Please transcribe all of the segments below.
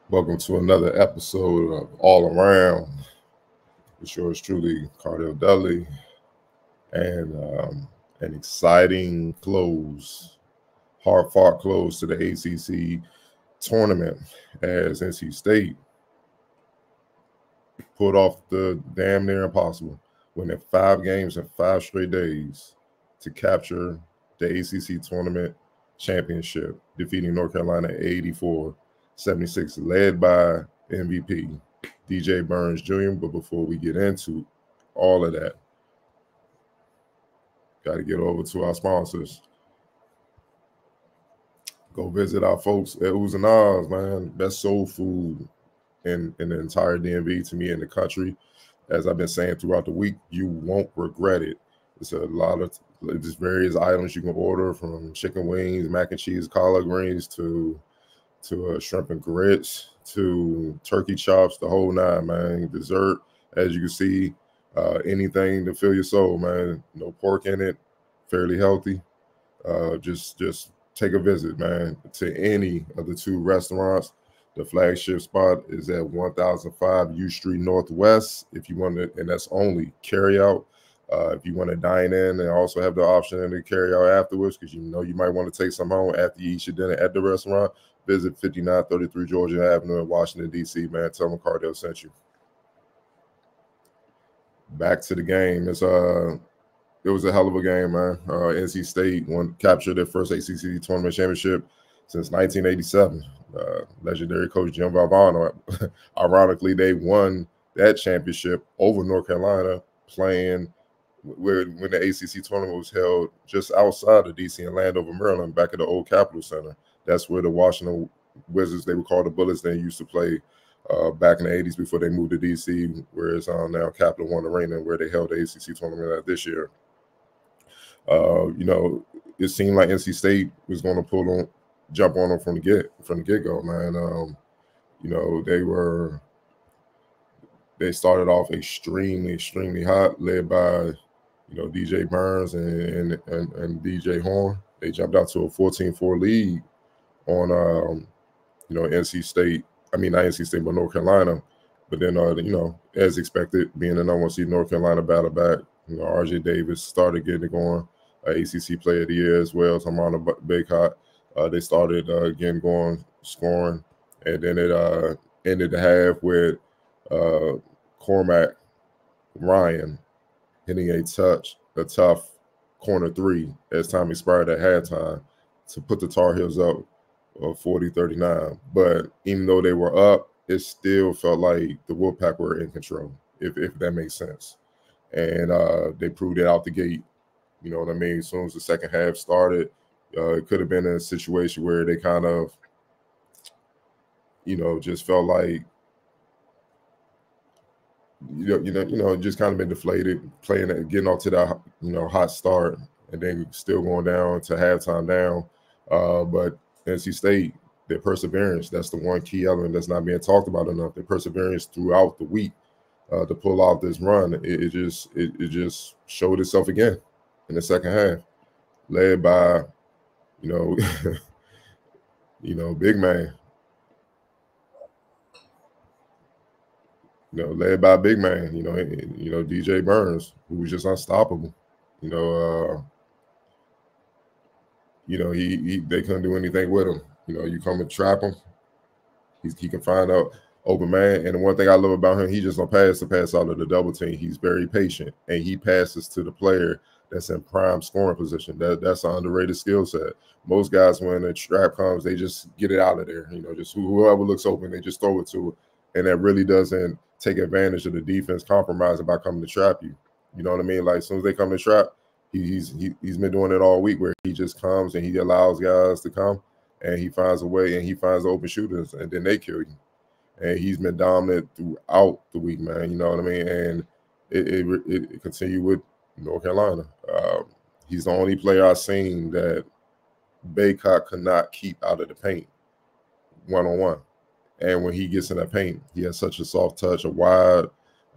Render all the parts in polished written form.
Welcome to another episode of All Around. It's yours truly, Cardell Dudley, and an exciting close, hard-fought close to the ACC tournament as NC State pulled off the damn near impossible, winning 5 games in 5 straight days to capture the ACC Tournament Championship, defeating North Carolina 84-76, led by MVP DJ Burns Jr. But before we get into all of that, got to get over to our sponsors. Go visit our folks at Oohs and Ahs, man. Best soul food in the entire DMV, to me, in the country. As I've been saying throughout the week, you won't regret it. It's a lot of just various items you can order, from chicken wings, mac and cheese, collard greens, to shrimp and grits, to turkey chops, the whole nine, man. Dessert, as you can see, anything to fill your soul, man. No pork in it, fairly healthy. Just take a visit, man, to any of the 2 restaurants. The flagship spot is at 1005 U Street Northwest. If you want to, and that's only carry out. If you want to dine in, and also have the option to carry out afterwards, because you know you might want to take some home after you eat your dinner at the restaurant, visit 5933 Georgia Avenue in Washington, D.C., man. Tell them Cardell sent you. Back to the game. It was a hell of a game, man. NC State captured their first ACC Tournament Championship since 1987. Legendary coach Jim Valvano. Ironically, they won that championship over North Carolina, playing when the ACC tournament was held just outside of D.C. in Landover, Maryland, back at the old Capitol Center. That's where the Washington Wizards, they were called the Bullets, they used to play back in the 80s before they moved to D.C., where it's now Capital One Arena, where they held the ACC tournament at this year. It seemed like NC State was going to jump on them from the get-go, man. They started off extremely hot, led by DJ Burns and DJ Horne. They jumped out to a 14-4 lead on NC State. I mean, not NC State, but North Carolina. But then as expected, being the number 1 seed, North Carolina battled back. RJ Davis started getting it going. ACC Player of the Year as well, Armando Bacot. They started again going, scoring, and then it ended the half with Cormac Ryan hitting a tough corner 3 as time expired at halftime to put the Tar Heels up 40-39. But even though they were up, it still felt like the Wolfpack were in control, if that makes sense. And they proved it out the gate. You know what I mean? As soon as the second half started, it could have been a situation where they kind of, just felt like, just kind of been deflated, getting off to that, hot start, and then still going down to halftime down. But NC State, their perseverance, that's the one key element that's not being talked about enough. Their perseverance throughout the week to pull off this run, it just showed itself again in the second half, led by, big man. Led by a big man, DJ Burns, who was just unstoppable. They couldn't do anything with him. You come and trap him, he can find out open man. And the one thing I love about him, he just don't pass out of the double team. He's very patient, and he passes to the player that's in prime scoring position. That's an underrated skill set. Most guys, when the trap comes, they just get it out of there. Just whoever looks open, they just throw it to it. And that really doesn't take advantage of the defense compromising by coming to trap you. You know what I mean? Like, as soon as they come to trap, he's been doing it all week, where he just comes and he allows guys to come, and he finds a way, and he finds the open shooters, and then they kill you. And he's been dominant throughout the week, man. You know what I mean? And it continued with North Carolina. He's the only player I've seen that Bacot could not keep out of the paint one-on-one. And when he gets in that paint, he has such a soft touch, a wide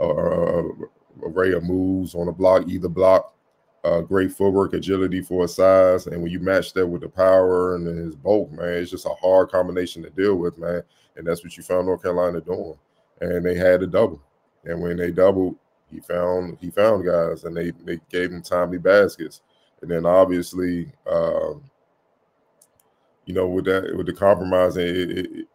array of moves on a block, either block, great footwork, agility for his size, and when you match that with the power and his bulk, man, it's just a hard combination to deal with, man. And that's what you found North Carolina doing. And they had to double, and when they doubled, he found guys, and they gave him timely baskets. And then obviously, you know, with the compromise, the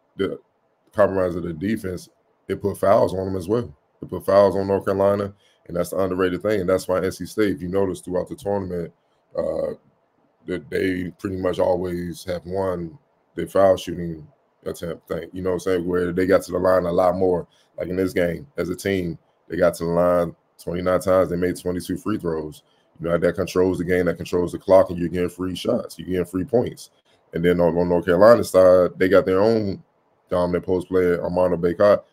compromise of the defense, it put fouls on them as well. It put fouls on North Carolina, and that's the underrated thing. And that's why NC State, if you notice throughout the tournament, that they pretty much always have won their foul shooting attempt thing. You know what I'm saying? Where they got to the line a lot more. Like in this game, as a team, they got to the line 29 times. They made 22 free throws. You know, that controls the game, that controls the clock, and you're getting free shots. You're getting free points. And then on North Carolina's side, they got their own dominant post player, Armando Bacot.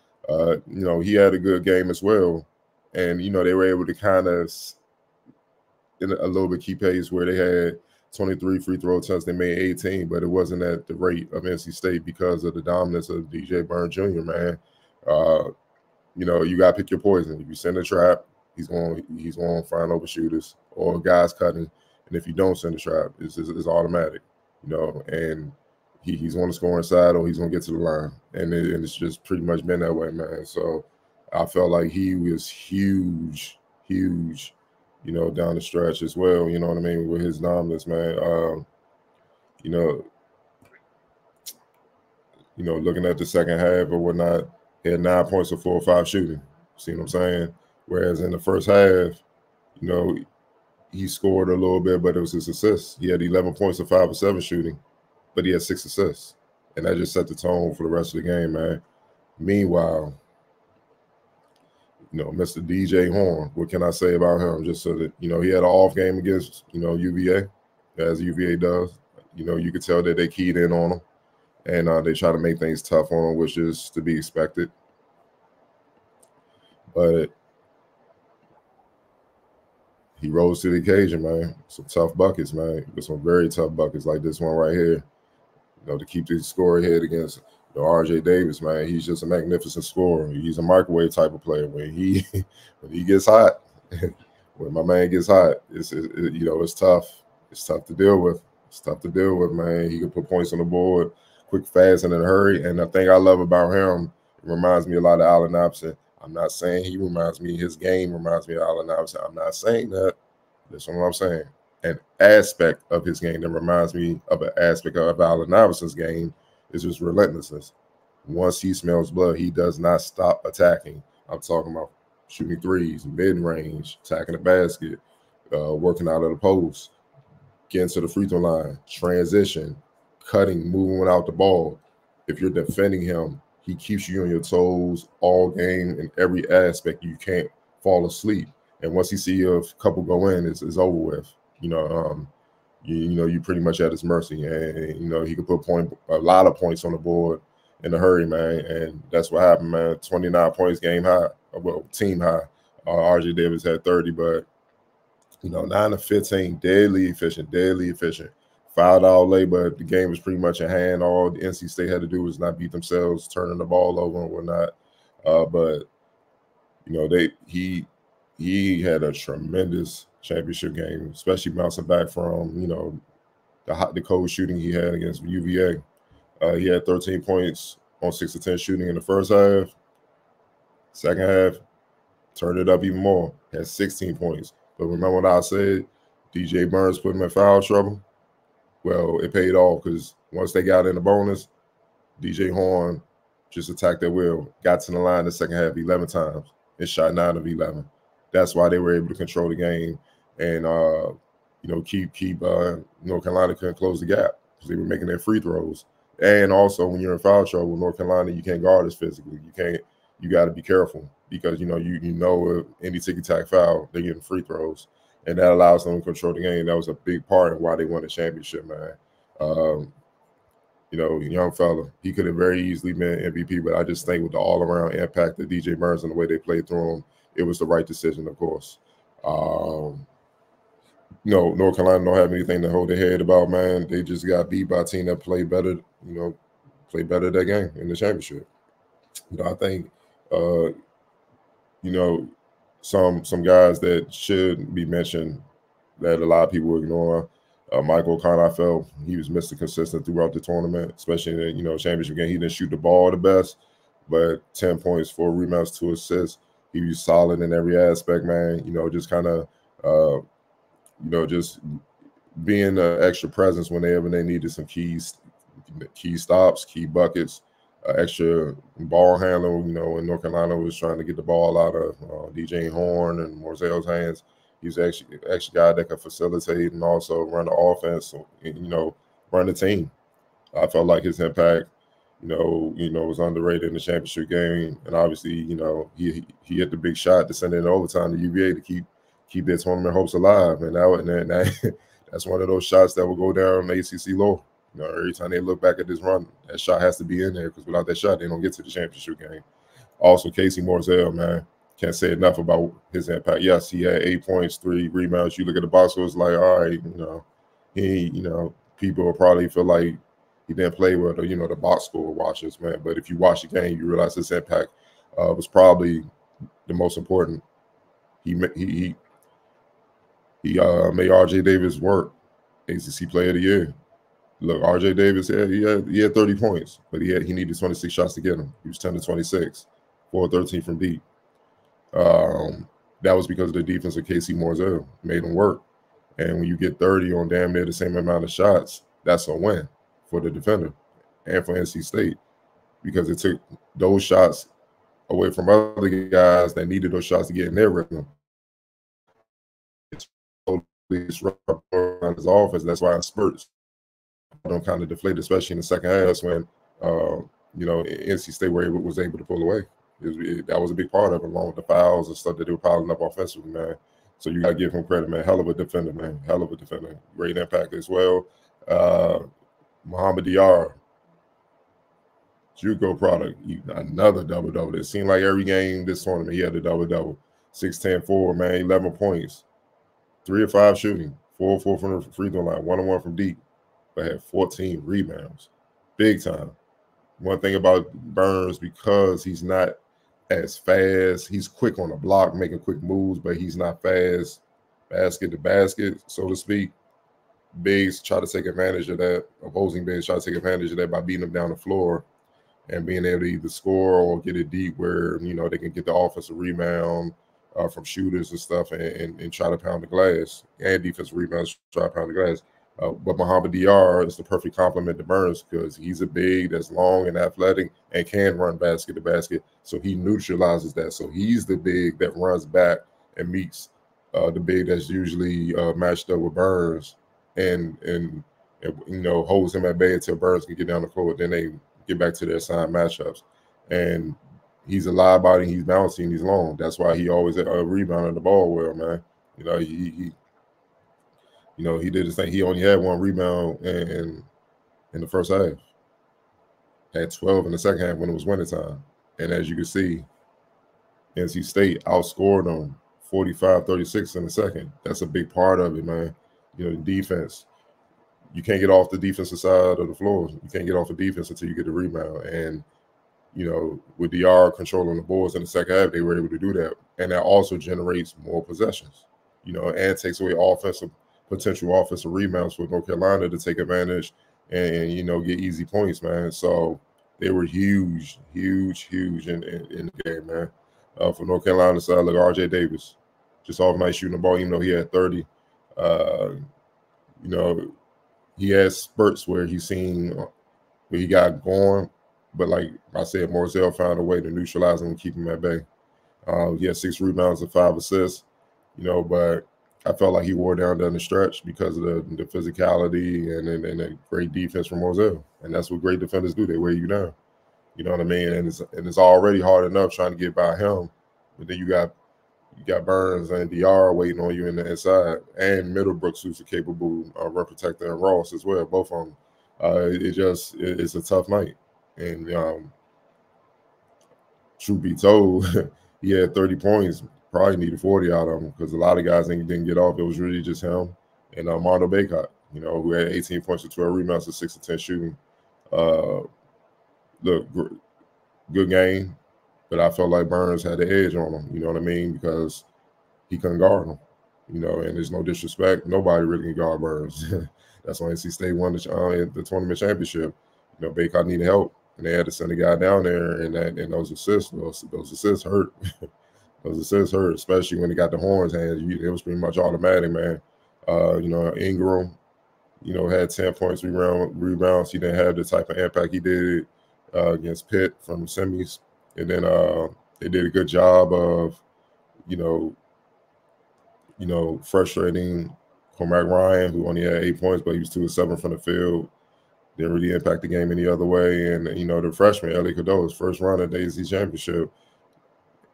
You know, he had a good game as well. And, you know, they were able to kind of, in a little bit, keep pace where they had 23 free throw attempts. They made 18, but it wasn't at the rate of NC State because of the dominance of DJ Burns Jr., man. You know, you got to pick your poison. If you send a trap, he's going to find open shooters or guys cutting. And if you don't send a trap, it's automatic. You know, and he's on the scoring side or he's going to get to the line. And it's just pretty much been that way, man. So I felt like he was huge, you know, down the stretch as well, you know what I mean, with his dominance, man. You know, looking at the second half or whatnot, he had 9 points of 4 or 5 shooting. See what I'm saying? Whereas in the first half, you know, he scored a little bit, but it was his assists. He had 11 points of 5 or 7 shooting, but he had 6 assists. And that just set the tone for the rest of the game, man. Meanwhile, you know, Mr. DJ Horne, what can I say about him? Just so that, you know, he had an off game against, you know, UVA, as UVA does. You know, you could tell that they keyed in on him. And they try to make things tough on him, which is to be expected. But he rose to the occasion, man. Some tough buckets, man. With some very tough buckets like this one right here. You know, to keep the score ahead against RJ Davis, man. He's just a magnificent scorer. He's a microwave type of player. When he gets hot, when my man gets hot, you know, it's tough. It's tough to deal with. It's tough to deal with, man. He can put points on the board quick, fast, and in a hurry. And the thing I love about him, it reminds me a lot of Allen Iverson. I'm not saying he reminds me, his game reminds me of Allen Iverson. I'm not saying that. That's what I'm saying. An aspect of his game that reminds me of an aspect of Allen Iverson's game is his relentlessness. Once he smells blood, he does not stop attacking. I'm talking about shooting threes, mid-range, attacking the basket, working out of the post, getting to the free throw line, transition, cutting, moving without the ball. If you're defending him, he keeps you on your toes all game in every aspect. You can't fall asleep. And once you see a couple go in, it's over with. You know, you know, you pretty much at his mercy. And, you know, he could put a lot of points on the board in a hurry, man. And that's what happened, man. 29 points, game high. Well, team high. RJ Davis had 30, but, you know, 9 of 15, deadly efficient. Fouled out late, but the game was pretty much in hand. All the NC State had to do was not beat themselves, turning the ball over and whatnot. But, you know, he had a tremendous championship game, especially bouncing back from, you know, the cold shooting he had against UVA. He had 13 points on 6 of 10 shooting in the first half. Second half, turned it up even more. Had 16 points. But remember what I said? DJ Burns put him in foul trouble. Well, it paid off because once they got in the bonus, DJ Horne just attacked their will, got to the line in the second half 11 times and shot 9 of 11. That's why they were able to control the game and, you know, keep North Carolina couldn't close the gap because they were making their free throws. And also, when you're in foul trouble, North Carolina, you can't guard us physically. You got to be careful because, you know, any ticky-tack foul, they're getting free throws. And that allows them to control the game. That was a big part of why they won the championship, man. You know, young fella, he could have very easily been MVP, but I just think with the all-around impact of DJ Burns and the way they played through him, it was the right decision, of course. No, North Carolina don't have anything to hold their head about, man. They just got beat by a team that played better, that game in the championship. You know, I think, you know, some guys that should be mentioned that a lot of people ignore. Michael O'Connor, I felt he was Mr. Consistent throughout the tournament, especially in the championship game. He didn't shoot the ball the best, but 10 points, 4 rebounds, 2 assists. He was solid in every aspect, man. Just kind of, just being an extra presence whenever they needed some key stops, key buckets, extra ball handling. When North Carolina was trying to get the ball out of DJ Horne and Morzel's hands, he's actually a guy that could facilitate and also run the offense, run the team. I felt like his impact, was underrated in the championship game, and obviously, he hit the big shot to send it in overtime to UVA to keep their tournament hopes alive, and that's one of those shots that will go down the ACC lore. Every time they look back at this run, that shot has to be in there because without that shot, they don't get to the championship game. Also, Casey Morzel, man, can't say enough about his impact. Yes, he had 8 points, 3 rebounds. You look at the box score, it's like, all right, people will probably feel like he didn't play well, the box score watchers, man. But if you watch the game, you realize his impact was probably the most important. He made RJ Davis work, ACC Player of the Year. Look, RJ Davis, he had 30 points, but he needed 26 shots to get him. He was 10 to 26, 4 13 from deep. That was because of the defense of Casey Morzel made him work. And when you get 30 on damn near the same amount of shots, that's a win for the defender and for NC State, because it took those shots away from other guys that needed those shots to get in their rhythm. It's totally disrupted his offense. That's why in spurts, don't kind of deflate, especially in the second half. That's when NC State was able to pull away. That was a big part of it, along with the fouls and stuff that they were piling up offensively, man. So you got to give him credit, man. Hell of a defender, man. Hell of a defender. Great impact as well. Muhammad Diarra, JUCO product, another double-double. It seemed like every game this tournament he had a double-double. 6-10-4, man, 11 points, 3 of 5 shooting, 4 of 4 from the free throw line, 1 of 1 from deep, but had 14 rebounds. Big time. One thing about Burns, because he's not as fast, he's quick on the block, making quick moves, but he's not fast basket to basket, so to speak. Bigs try to take advantage of that. Opposing bigs try to take advantage of that by beating them down the floor and being able to either score or get it deep where, they can get the offensive rebound from shooters and stuff and try to pound the glass, and defensive rebounds try to pound the glass. But Muhammad Diarra is the perfect complement to Burns because he's a big that's long and athletic and can run basket to basket. So he neutralizes that. So he's the big that runs back and meets the big that's usually matched up with Burns and holds him at bay until Burns can get down the court. Then they get back to their assigned matchups. And he's a live body, he's bouncing, he's long. That's why he always rebounding the ball well, man. He did his thing. He only had 1 rebound in the first half. Had 12 in the second half when it was winter time. And as you can see, NC State outscored them 45-36 in the second. That's a big part of it, man. Defense. You can't get off the defensive side of the floor. You can't get off the defense until you get the rebound. And, with DR controlling the boards in the second half, they were able to do that. And that also generates more possessions, and takes away potential offensive rebounds for North Carolina to take advantage and, get easy points, man. So they were huge in the game, man. For North Carolina side, look, RJ Davis, just off night shooting the ball, even though he had 30. He has spurts where where he got going, but like I said, Morzel found a way to neutralize him and keep him at bay. He had 6 rebounds and 5 assists, but I felt like he wore down the stretch because of the physicality and the great defense from Morzel. And that's what great defenders do. They wear you down. You know what I mean? And it's already hard enough trying to get by him, but then you got Burns and DR waiting on you in the inside, and Middlebrooks, who's a capable rim protector, and Ross as well. Both of them. It's a tough night. And truth be told, he had 30 points. Probably needed 40 out of him because a lot of guys didn't get off. It was really just him and Armando Bacot, who had 18 points and 12 rebounds and 6 of 10 shooting. Look, good game. But I felt like Burns had the edge on him, you know what I mean? Because he couldn't guard him. you know, and there's no disrespect. Nobody really can guard Burns. That's why NC State won the tournament championship. You know, Bacot needed help, and they had to send a guy down there, and those assists hurt. Those assists hurt, especially when he got the Horne's hands. It was pretty much automatic, man. You know, Ingram, you know, had 10 points, rebounds. He didn't have the type of impact he did against Pitt from the semis. And then they did a good job of, you know, frustrating Cormac Ryan, who only had 8 points, but he was 2 of 7 from the field. Didn't really impact the game any other way. And, you know, the freshman, Ellie Cadeau's first run at the ACC Championship,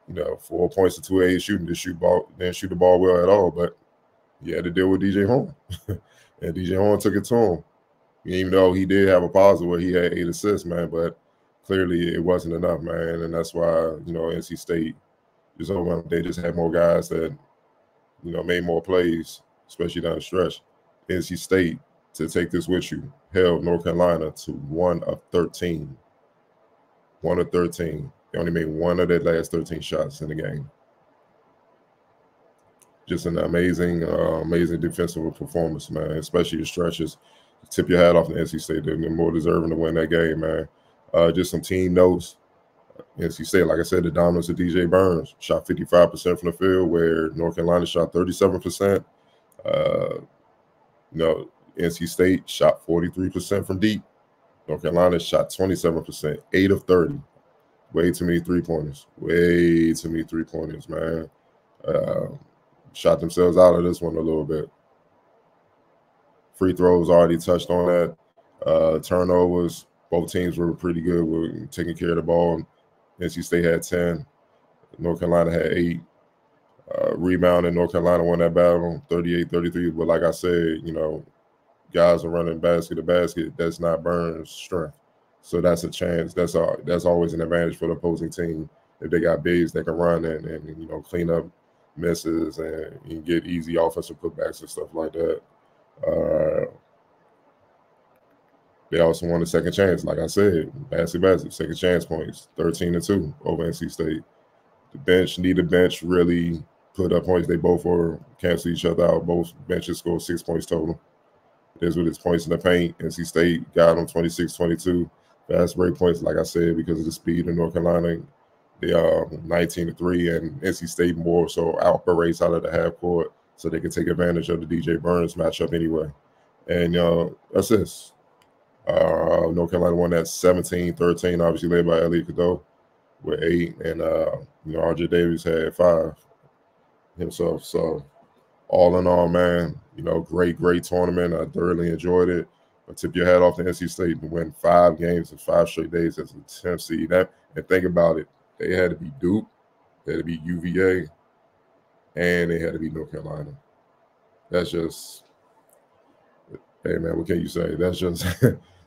you know, 4 points to 2 8 shooting, didn't shoot the ball well at all, but he had to deal with DJ Horne. And DJ Horne took it to him. Even though he did have a positive where he had 8 assists, man, but clearly it wasn't enough, man. And that's why, you know, NC State just they just had more guys that, you know, made more plays, especially down the stretch. NC State, to take this with you, held North Carolina to 1 of 13. 1 of 13. They only made 1 of their last 13 shots in the game. Just an amazing defensive performance, man, especially the stretches. Tip your hat off to NC State. They're more deserving to win that game, man. Just some team notes. NC State, like I said, the dominance of DJ Burns. Shot 55% from the field, where North Carolina shot 37%. You know, NC State shot 43% from deep. North Carolina shot 27%, 8 of 30. Way too many three-pointers. Way too many three-pointers, man. Shot themselves out of this one a little bit. Free throws, already touched on that. Turnovers, both teams were pretty good with taking care of the ball. NC State had 10. North Carolina had 8. Rebounding, North Carolina won that battle, 38-33. But like I said, you know, guys are running basket to basket. That's not Burns' strength. So that's a chance. That's always an advantage for the opposing team if they got bigs that can run and you know, clean up misses and you get easy offensive putbacks and stuff like that. They also won a second chance, like I said, basket, second chance points, 13-2 over NC State. The bench, neither bench really put up points. They both were cancel each other out. Both benches scored 6 points total. There's with its points in the paint. NC State got them 26-22. Fast break points, like I said, because of the speed in North Carolina. They are 19-3, and NC State more so operates out of the half court so they can take advantage of the DJ Burns matchup anyway. And assists. North Carolina won that 17-13, obviously led by Elliot Cadeau with 8, and you know, RJ Davis had 5 himself. So all in all, man, you know, great tournament. I thoroughly enjoyed it. But tip your hat off to NC State to win 5 games in 5 straight days as a 10th seed. And think about it, they had to beat Duke, they had to beat UVA, and they had to beat North Carolina. That's just, hey man, what can you say? That's just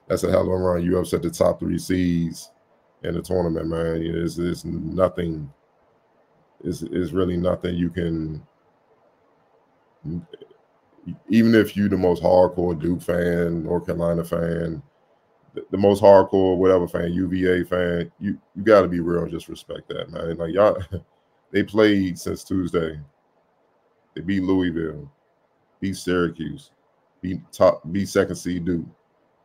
that's a hell of a run. You upset the top 3 seeds in the tournament, man. It's nothing. It's really nothing you can. Even if you the most hardcore Duke fan, North Carolina fan, the most hardcore whatever fan, UVA fan, you got to be real and just respect that, man. Like y'all, they played since Tuesday. They beat Louisville, beat Syracuse, beat second seed Duke,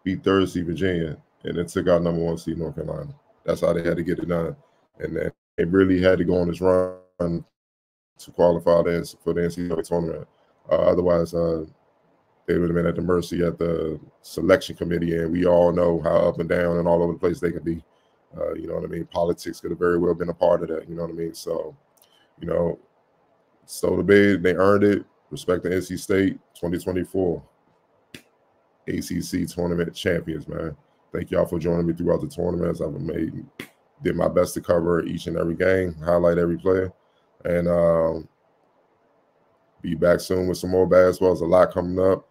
beat third seed Virginia, and then took out number 1 seed North Carolina. That's how they had to get it done, and then they really had to go on this run to qualify for the NCAA tournament. Otherwise, they would have been at the mercy at the selection committee, and we all know how up and down and all over the place they can be. You know what I mean? Politics could have very well been a part of that. You know what I mean? So, you know, stole the bid. They earned it. Respect to NC State 2024 ACC Tournament Champions, man. Thank y'all for joining me throughout the tournaments. Did my best to cover each and every game, highlight every player, and be back soon with some more basketball. There's a lot coming up.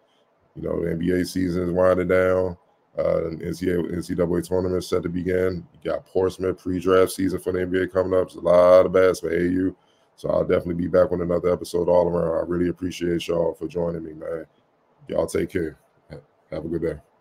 You know, the NBA season is winding down. NCAA tournament set to begin. You got Portsmouth pre-draft season for the NBA coming up. There's a lot of basketball for AU. So I'll definitely be back with another episode all around. I really appreciate y'all for joining me, man. Y'all take care. Have a good day.